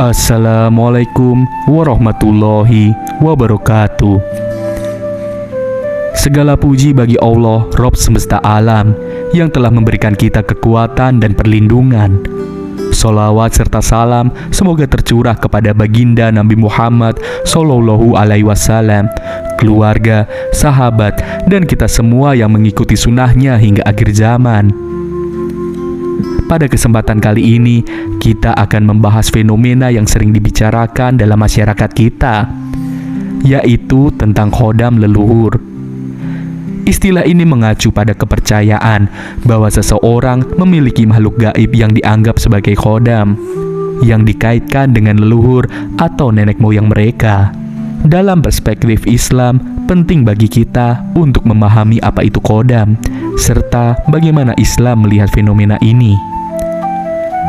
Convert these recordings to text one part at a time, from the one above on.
Assalamualaikum warahmatullahi wabarakatuh. Segala puji bagi Allah, Rabb semesta alam, yang telah memberikan kita kekuatan dan perlindungan. Sholawat serta salam semoga tercurah kepada baginda Nabi Muhammad Sallallahu Alaihi Wasallam, keluarga, sahabat, dan kita semua yang mengikuti sunnahnya hingga akhir zaman. Pada kesempatan kali ini, kita akan membahas fenomena yang sering dibicarakan dalam masyarakat kita, yaitu tentang khodam leluhur. Istilah ini mengacu pada kepercayaan bahwa seseorang memiliki makhluk gaib yang dianggap sebagai khodam, yang dikaitkan dengan leluhur atau nenek moyang mereka. Dalam perspektif Islam, penting bagi kita untuk memahami apa itu khodam, serta bagaimana Islam melihat fenomena ini.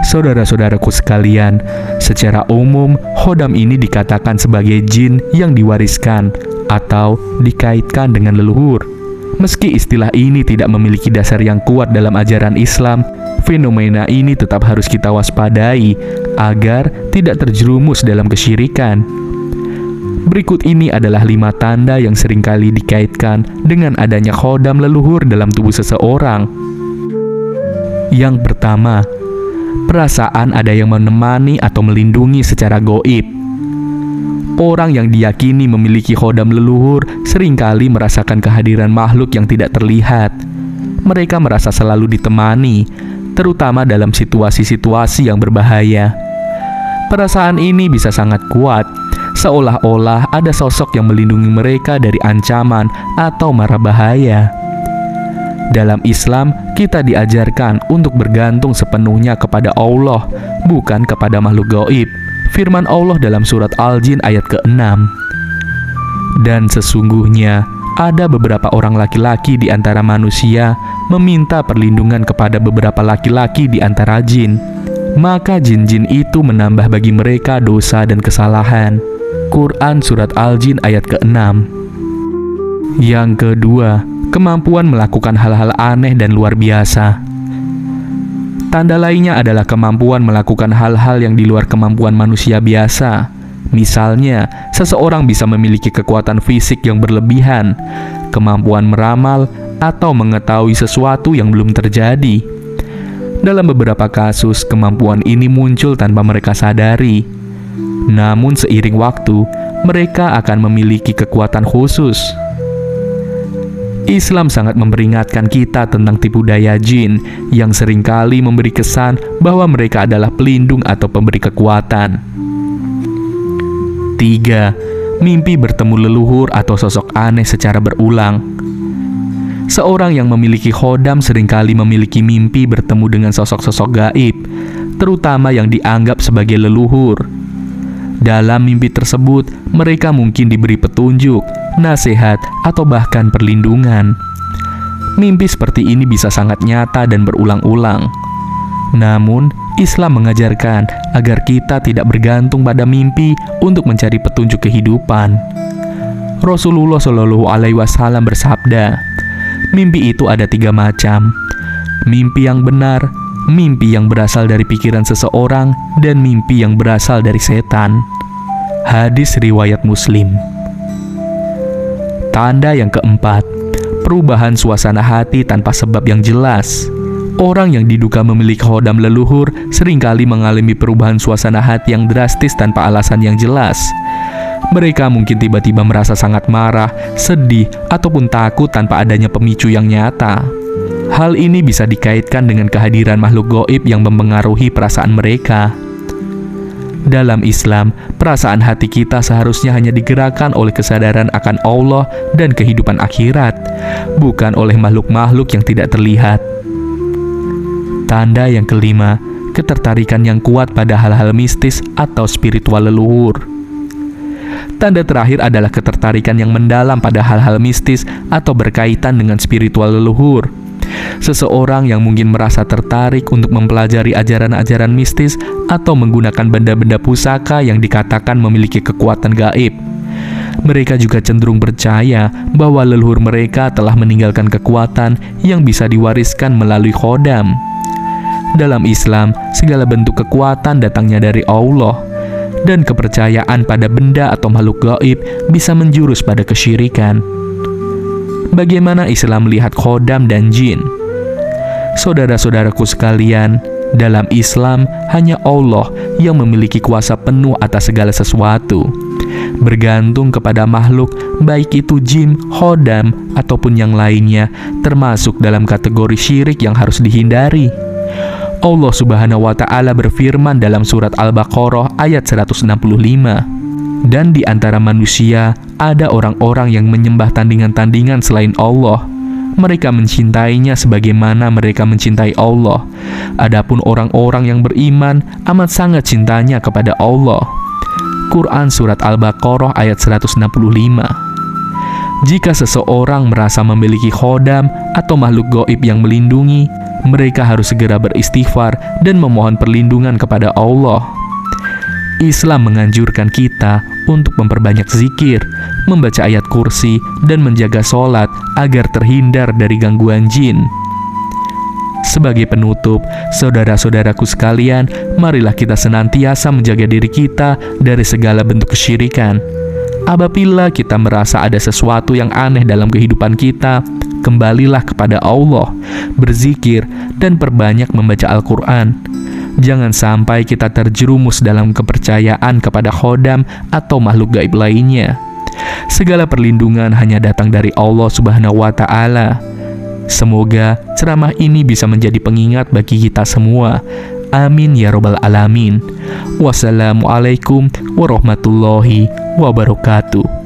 Saudara-saudaraku sekalian, secara umum, khodam ini dikatakan sebagai jin yang diwariskan atau dikaitkan dengan leluhur. Meski istilah ini tidak memiliki dasar yang kuat dalam ajaran Islam, fenomena ini tetap harus kita waspadai agar tidak terjerumus dalam kesyirikan. Berikut ini adalah 5 tanda yang seringkali dikaitkan dengan adanya khodam leluhur dalam tubuh seseorang. Yang pertama, perasaan ada yang menemani atau melindungi secara gaib. Orang yang diyakini memiliki khodam leluhur seringkali merasakan kehadiran makhluk yang tidak terlihat. Mereka merasa selalu ditemani, terutama dalam situasi-situasi yang berbahaya. Perasaan ini bisa sangat kuat, seolah-olah ada sosok yang melindungi mereka dari ancaman atau mara bahaya. Dalam Islam, kita diajarkan untuk bergantung sepenuhnya kepada Allah, bukan kepada makhluk gaib. Firman Allah dalam surat Al-Jin ayat ke-6. Dan sesungguhnya ada beberapa orang laki-laki di antara manusia meminta perlindungan kepada beberapa laki-laki di antara jin. Maka jin-jin itu menambah bagi mereka dosa dan kesalahan. Quran surat Al-Jin ayat ke-6. Yang kedua, kemampuan melakukan hal-hal aneh dan luar biasa. Tanda lainnya adalah kemampuan melakukan hal-hal yang di luar kemampuan manusia biasa. Misalnya, seseorang bisa memiliki kekuatan fisik yang berlebihan, kemampuan meramal, atau mengetahui sesuatu yang belum terjadi. Dalam beberapa kasus, kemampuan ini muncul tanpa mereka sadari. Namun seiring waktu, mereka akan memiliki kekuatan khusus. Islam sangat memperingatkan kita tentang tipu daya jin yang seringkali memberi kesan bahwa mereka adalah pelindung atau pemberi kekuatan. 3. Mimpi bertemu leluhur atau sosok aneh secara berulang. Seorang yang memiliki khodam seringkali memiliki mimpi bertemu dengan sosok-sosok gaib, terutama yang dianggap sebagai leluhur. Dalam mimpi tersebut, mereka mungkin diberi petunjuk, nasihat, atau bahkan perlindungan. Mimpi seperti ini bisa sangat nyata dan berulang-ulang. Namun, Islam mengajarkan agar kita tidak bergantung pada mimpi untuk mencari petunjuk kehidupan. Rasulullah Shallallahu Alaihi Wasallam bersabda, mimpi itu ada 3 macam. Mimpi yang benar, mimpi yang berasal dari pikiran seseorang, dan mimpi yang berasal dari setan. Hadis riwayat Muslim. Tanda yang keempat, perubahan suasana hati tanpa sebab yang jelas. Orang yang diduga memiliki khodam leluhur seringkali mengalami perubahan suasana hati yang drastis tanpa alasan yang jelas. Mereka mungkin tiba-tiba merasa sangat marah, sedih, ataupun takut tanpa adanya pemicu yang nyata. Hal ini bisa dikaitkan dengan kehadiran makhluk gaib yang mempengaruhi perasaan mereka. Dalam Islam, perasaan hati kita seharusnya hanya digerakkan oleh kesadaran akan Allah dan kehidupan akhirat, bukan oleh makhluk-makhluk yang tidak terlihat. Tanda yang kelima, ketertarikan yang kuat pada hal-hal mistis atau spiritual leluhur. Tanda terakhir adalah ketertarikan yang mendalam pada hal-hal mistis atau berkaitan dengan spiritual leluhur. Seseorang yang mungkin merasa tertarik untuk mempelajari ajaran-ajaran mistis atau menggunakan benda-benda pusaka yang dikatakan memiliki kekuatan gaib. Mereka juga cenderung percaya bahwa leluhur mereka telah meninggalkan kekuatan yang bisa diwariskan melalui khodam. Dalam Islam, segala bentuk kekuatan datangnya dari Allah, dan kepercayaan pada benda atau makhluk gaib bisa menjurus pada kesyirikan. Bagaimana Islam melihat khodam dan jin? Saudara-saudaraku sekalian, dalam Islam hanya Allah yang memiliki kuasa penuh atas segala sesuatu. Bergantung kepada makhluk, baik itu jin, khodam, ataupun yang lainnya, termasuk dalam kategori syirik yang harus dihindari. Allah Subhanahu wa Ta'ala berfirman dalam surat Al-Baqarah ayat 165, "Dan di antara manusia ada orang-orang yang menyembah tandingan-tandingan selain Allah. Mereka mencintainya sebagaimana mereka mencintai Allah. Adapun orang-orang yang beriman amat sangat cintanya kepada Allah." Quran surat Al-Baqarah ayat 165. Jika seseorang merasa memiliki khodam atau makhluk gaib yang melindungi, mereka harus segera beristighfar dan memohon perlindungan kepada Allah. Islam menganjurkan kita untuk memperbanyak zikir, membaca ayat kursi, dan menjaga sholat agar terhindar dari gangguan jin. Sebagai penutup, saudara-saudaraku sekalian, marilah kita senantiasa menjaga diri kita dari segala bentuk kesyirikan. Apabila kita merasa ada sesuatu yang aneh dalam kehidupan kita, kembalilah kepada Allah, berzikir, dan perbanyak membaca Al-Quran. Jangan sampai kita terjerumus dalam kepercayaan kepada khodam atau makhluk gaib lainnya. Segala perlindungan hanya datang dari Allah Subhanahu wa Ta'ala. Semoga ceramah ini bisa menjadi pengingat bagi kita semua. Amin ya robbal alamin. Wassalamualaikum warahmatullahi wabarakatuh.